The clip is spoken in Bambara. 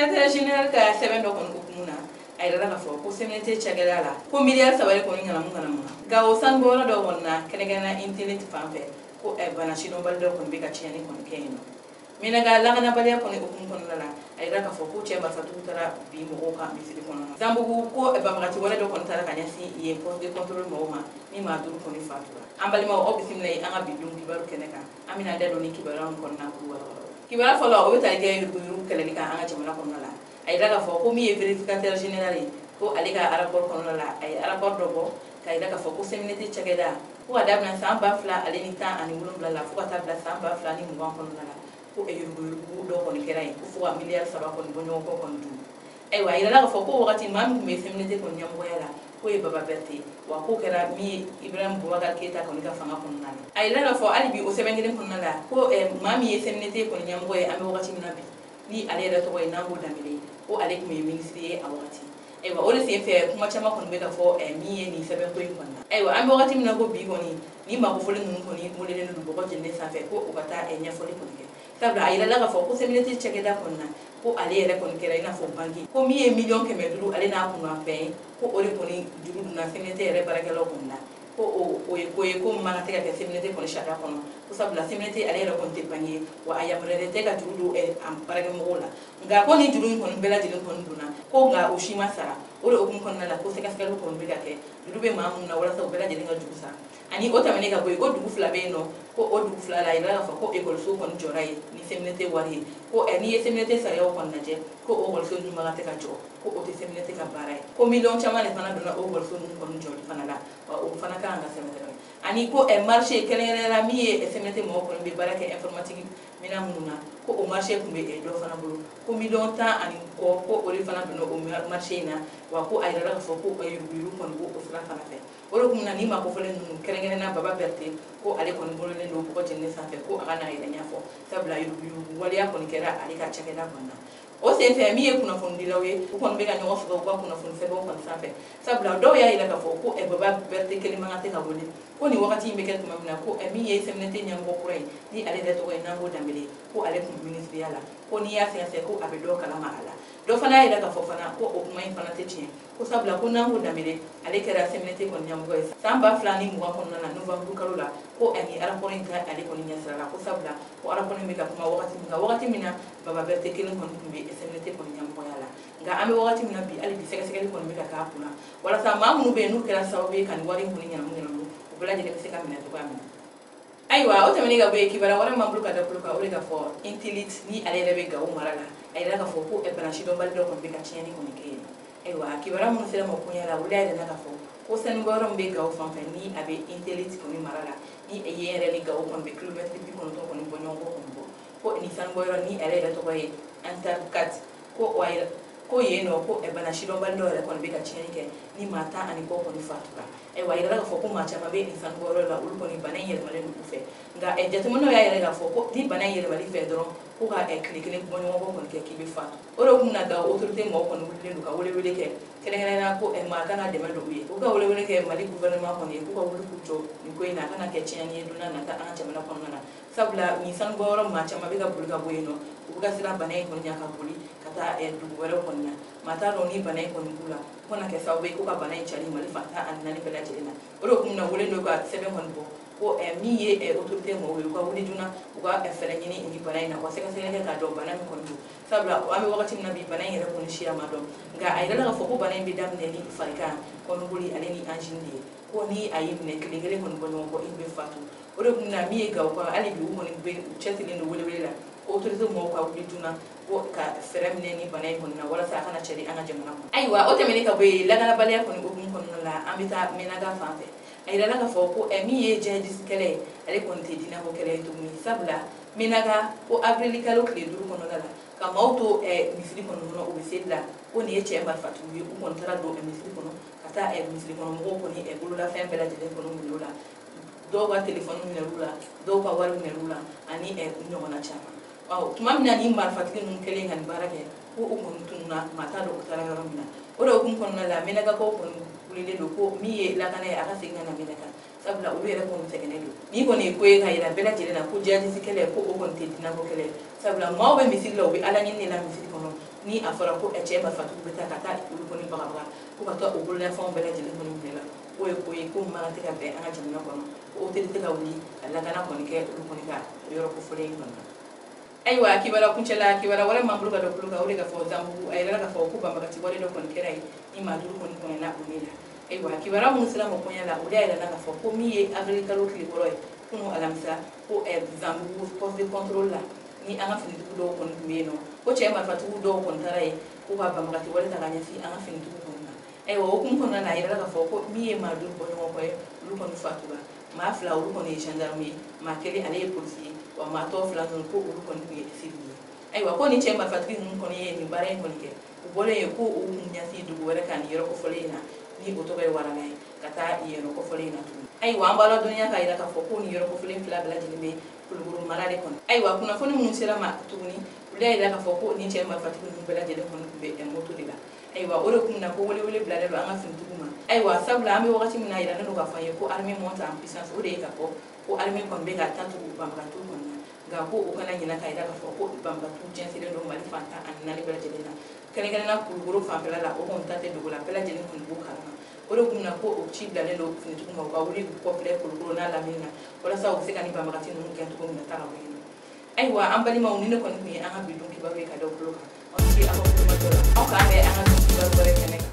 secrétaire général ka sɛbɛn dɔ kɔni hukumu na a yirala k'a fɔ ko CMDT cakɛda la ko miliyari 3 de kɔni ŋanamu nka o sanubɔyɔrɔ dɔ kɔni na kɛrɛnkɛrɛnna internet fan fɛ ko bana sidɔnbali dɔ kɔni bɛ ka tiɲɛni kɔni kɛ yen nɔ minaga laganabaliya kɔni hukumu kɔnɔna la a yirala k'a fɔ ko cɛ Marifatugu taara bi mɔgɔw kan misiri kɔnɔ Zanbugu ko banbagati wɛrɛ dɔ kɔni taara ka ɲɛsin yen poste de contrôle mɔgɔw ma ni maa 5 kɔni fatura an balimaw aw bisimila an ka bi don kibaru kɛnɛ kan an bɛna da don ni kibaruya kɔnɔna k'u walawala kibaruya fɔlɔ o bɛ tali kɛ yuruguyurugu kɛlɛli kan an ka jamana kɔnɔna la a yira k'a fɔ ko min ye vérificateur général ye ko ale ka rapport kɔnɔna la a ye rapport dɔ bɔ k'a yira k'a fɔ ko CMDT cakɛda ko ka daminɛ san 2017 la fo ka taa bila san 2020 kɔnɔna la ko yuruguyurugu dɔ kɔni kɛra yen ko fo ka miliyari 3 kɔni bɔ ɲɔgɔn kɔ kɔni dun ayiwa a yirala k'a fɔ ko wagati maa min tun bɛ CMDT kɔni ɲɛmɔgɔya la ko ye Baba Berete wa ko kɛra min ye Ibrahim Boubacar Keita kɔni ka fanga kɔnɔna la a yirala k'a fɔ hali bi o sɛbɛn kelen kɔnɔna la ko maa min ye CMDT kɔni ɲɛmɔgɔ ye an bɛ wagati min na bi ni ale yɛrɛ tɔgɔ ye Nango Dambele ko ale tun ye ministre ye a wagati ayiwa o de senfɛ kuma caman kɔni bɛ ka fɔ min ye nin sɛbɛnko in kɔnɔna ayiwa an bɛ wagati min na ko bi kɔni ni magofɔli ninnu kɔni welelen don bɔgɔ jeninen sanfɛ ko u ka taa ɲɛfɔli kɔni kɛ sabula a yirala k'a fɔ ko CMDT cakɛda kɔnɔna ko ale yɛrɛ kɔni kɛra i n'a fɔ banque ko min ye miliyɔn 500 ale n'a kunkanfɛn ye ko o de kɔni juru donna CMDT yɛrɛ baarakɛlaw kɔni na ko o ye ko ye ko min man ka tɛ ka kɛ CMDT kɔni sariya kɔnɔ ko sabula CMDT ale yɛrɛ kɔni tɛ banque ye wa a yamaruyalen tɛ ka juru don baarakɛmɔgɔw la nka ko ni juru in kɔni bɛɛ lajɛlen kɔni donna ko nka o si ma sara o de hukumu kɔnɔna la ko sɛgɛsɛgɛliw kɔni bɛ ka kɛ juru bɛ maa minnu na walasa u bɛɛ lajɛlen ka juru sara ani o tɛmɛnen ka bɔ yen ko dugu 2 bɛ yen nɔ ko o dugu 2 la a yirala k'a fɔ ko ekɔliso kɔni jɔra yen ni CMDT wari ye ko n'i ye CMDT sariyaw kɔni lajɛ ko o ekɔliso ninnu man ka tɛ ka jɔ ko o tɛ CMDT ka baara ye ko miliyɔn caman de fana donna o ekɔliso ninnu kɔni jɔli fana la wa o fana ka kan ka sɛbɛn ani ko marché kɛrɛnkɛrɛnnenya min ye CMDT mɔgɔw kɔni bɛ baara kɛ informatique minɛn minnu na ko o marché tun bɛ dɔ fana bolo ko miliyɔn 10 ani kɔ ko o de fana donna o marché in na wa ko a yirala k'a fɔ ko yuruguyurugu kɔni b'o o sira fana fɛ o de tun na ni magofɔlen ninnu kɛrɛnkɛrɛnnenya Baba Berete ko ale kɔni bololen don bɔgɔ jeninen sanfɛ ko a ka n'a yɛrɛ ɲɛfɔ sabula yuruguyurugu waleya kɔni kɛra ale ka cakɛda kɔnɔna na o senfɛ min ye kunnafonidilaw ye u kɔni bɛ ka ɲɔgɔn sɔrɔ u ka kunnafoni sɛbɛnw kɔni sanfɛ sabula dɔw y'a yira k'a fɔ ko Baba Berete kelen man ka tɛ ka wele ko nin wagati in bɛ kɛ tuma min na ko min ye CMDT ɲɛmɔgɔ kura ye ni ale yɛrɛ tɔgɔ ye Nango Dambele ko ale tun bɛ ministeriya la ko n'i y'a sɛgɛsɛgɛ ko a bɛ dɔ kalama a la dɔ fana y'a yira k'a fɔ fana ko o kuma in fana tɛ tiɲɛ ko sabula ko Nango Dambele ale kɛra CMDT kɔni ɲɛmɔgɔ ye san 2020 kɔnɔna na novembre kalo la ko ni rapport in ka ale kɔni ɲɛsira la ko sabula ko rapport in bɛ ka kuma wagati min na Baba Berete kelen kɔni tun bɛ CMDT kɔni ɲɛmɔgɔya la nka an bɛ wagati min na bi hali bi sɛgɛsɛgɛli kɔni bɛ ka k'a kunna walasa maa minnu bɛ yen n'u kɛra sababu ye ka nin wari in kɔni ɲɛnamu u bɛɛ lajɛlen bɛ se ka minɛ cogoya min na ayiwa o tɛmɛnen ka bɔ yen kibaruya wɛrɛ m'an bolo ka da tulo kan o de ka fɔ Intellit ni ale yɛrɛ bɛ Gawo mara la a yirala k'a fɔ ko bana sidɔnbali dɔ kɔni bɛ ka tiɲɛni kɔni kɛ yen ayiwa kibaruya minnu sera ma kunya la olu y'a yirala k'a fɔ ko sanubɔyɔrɔ min bɛ Gawo fan fɛ ni a bɛ Intellit kɔni mara la ni yen yɛrɛ ni Gawo kɔni bɛ kilomɛtiri 90 kɔni bɔ ɲɔgɔn kɔ kɔni bɔ ko nin sanubɔyɔrɔ ni ale yɛrɛ tɔgɔ ye Antarkat ko yen nɔ ko bana sidɔnbali dɔ yɛrɛ kɔni bɛ ka tiɲɛni kɛ ni maa 10 ani kɔ kɔni fatura ayiwa a yirala k'a fɔ ko maa caman bɛ nin sanubɔyɔrɔ la olu kɔni bana in yɛlɛmalen don u fɛ nka jateminɛw y'a yira k'a fɔ ko ni bana in yɛlɛmali fɛ dɔrɔn ko ka tile kelen bɔ ɲɔgɔn kɔ kɔni kɛ k'i bɛ fatu o de kun na da autorité mɔgɔw kɔni wulilen don ka welewele kɛ kɛrɛnkɛrɛnnenya ko maa kan ka dɛmɛ don u ye u ka welewele kɛ Mali gouvernement kɔni ye k'u ka wuli k'u jɔ nin ko in na a kana kɛ tiɲɛni ye don n'a nata an ka jamana kɔnɔna na sabula nin sanubɔyɔrɔ maa caman bɛ ka boli ka bɔ yen nɔ u bɛ ka siran bana in kɔni ɲɛ ka boli ka taa dugu wɛrɛw kɔni na maa t'a dɔn ni bana in kɔni b'u la u kana kɛ sababu ye ko ka bana in cari Mali fan 14 bɛɛ lajɛlen na o de kun na wele don ka sɛbɛn kɔni bɔ ko min ye autorité mɔgɔw ye u ka wuli joona u ka fɛɛrɛ ɲini nin bana in na wa sɛgɛsɛgɛli kɛ k'a dɔn bana min kɔni don sabula an bɛ wagati min na bi bana in yɛrɛ kɔni siya ma dɔn nka a yirala k'a fɔ ko bana in bɛ daminɛ ni farigan kɔnɔboli ale ni angine de ye ko ni a y'i minɛ tile kelen kɔni bɔ ɲɔgɔn kɔ i bɛ fatu o de kun na min ye Gawo kɔnɔ hali bi u kɔni bɛ u cɛsirilen don welewele la ko autorité mɔgɔw ka wuli joona ko ka fɛɛrɛ minɛ ni bana in kɔni na walasa a kana cari an ka jamana kɔnɔ ayiwa o tɛmɛnen ka bɔ yen lakanabaliya kɔni hukumu kɔnɔna la an bɛ taa Minaga fan fɛ a yirala k'a fɔ ko min ye jihadistkɛlɛ ye ale kɔni tɛ diinɛko kɛlɛ ye tuguni sabula Minaga ko avril kalo tile 5 kɔnɔna la ka maaw to misiri kɔnɔ dɔrɔn u bɛ seli la ko nin ye cɛ Marifatugu ye u kɔni taara don misiri kɔnɔ ka taa misiri kɔnɔ mɔgɔw kɔni bololafɛn bɛɛ lajɛlen kɔni minɛ u la dɔw ka telefɔni minɛ u la dɔw ka wari minɛ u la ani ɲɔgɔnna caman tuma min na ni marifatigi ninnu kɛlen ka nin baara kɛ ko u kɔni tununa maa t'a dɔn u taara yɔrɔ min na o de hukumu kɔnɔna la Minagakaw kɔni wulilen don ko min ye lakana ye a ka segin ka na Minaga sabula olu yɛrɛ kɔni sɛgɛnnen don n'i kɔni ye ko ye ka yira bɛɛ lajɛlen na ko jihadiste kɛlɛ ko o kɔni tɛ dinako kɛlɛ sabula maaw bɛ misiri la u bɛ ala ɲini de la misiri kɔnɔ ni a fɔra ko cɛ marifatigiw bɛ taa ka taa olu kɔni bagabaga ko ka taa o bololafɛnw bɛɛ lajɛlen kɔni minɛ la o ye ko ye ko man kan tɛ ka bɛn an ka jamana kɔnɔ ko autorité ka wuli ka lakana kɔni kɛ olu kɔni ka yɔrɔ kofɔlen in kɔnɔ ayiwa kibaruya kuncɛla kibaruya wɛrɛ man bolo ka dɔ bolo kan o de ka fɔ Zanbugu a yɛrɛ la ka fɔ ko banbagati wale dɔ kɔni kɛra yen ni maa duuru kɔni kɔnɔna o min na ayiwa kibaruya minnu sera ma kɔɲa la o de y'a yɛrɛ la ka fɔ ko min ye avril kalo tile fɔlɔ ye kunun alamisa ko Zanbugu poste de contrôle la ni an ka finitigi dɔw kɔni tun bɛ yen nɔ ko cɛ marifatigiw dɔw kɔni taara yen ko ka banbagati wale ta ka ɲɛsin an ka finitigiw kɔni ma ayiwa o hukumu kɔnɔna na a yɛrɛ la ka fɔ ko min ye maa duuru bɔ ɲɔgɔn kɔ ye olu kɔni fatura maa fila olu kɔni ye gendarme ye maa kelen ale ye polisi ye wa maa tɔ fila ninnu ko olu kɔni tun ye civil ye ayiwa ko ni cɛ marifatigi ninnu kɔni ye nin baara in kɔni kɛ u bɔlen ye ko u kun ɲɛsin dugu wɛrɛ kan nin yɔrɔ kofɔlen in na ni o tɔgɔ ye Waranga ye ka taa yen yɔrɔ kofɔlen in na tuguni ayiwa an b'a ladɔnniya k'a yira k'a fɔ ko nin yɔrɔ kofɔlen fila bɛɛ lajɛlen bɛ Kulukoro mara de kɔnɔ ayiwa kunnafoni minnu sera ma tuguni olu y'a yira k'a fɔ ko nin cɛ marifatigi ninnu bɛɛ lajɛlen kɔni tun bɛ moto de la ayiwa o de kun na ko welewele bilalen don an ka finitigiw ma ayiwa sabula an bɛ wagati min na yiralen don k'a fɔ an ye ko armée monte en puissance o de ye k'a fɔ ko armée kɔni bɛ ka taa tugu banbagatiw kɔni na nka ko o kana ɲinɛ k'a yira k'a fɔ ko banbagatiw cɛnsilen don Mali fantan ani naani bɛɛ lajɛlen na kɛrɛnkɛrɛnnenya Kulukoro fanfɛla la o kɔni ta tɛ dogo la bɛɛ lajɛlen kɔni b'o kalama o de kun na ko o ci bilalen don finitigiw ma u ka wuli k'u kɔfilɛ Kulukoro n'a lamini na walasa u bɛ se ka ni banbagati ninnu gɛn cogo min na taa ka bɔ yen nɔ ayiwa an balimaw ni ne kɔni tun ye an ka bi dun kibaru ye ka da u tulo kan aw ni ce aw ka kulomajɔ la aw k'an bɛn an ka dun kibaru wɛrɛ kɛnɛ kan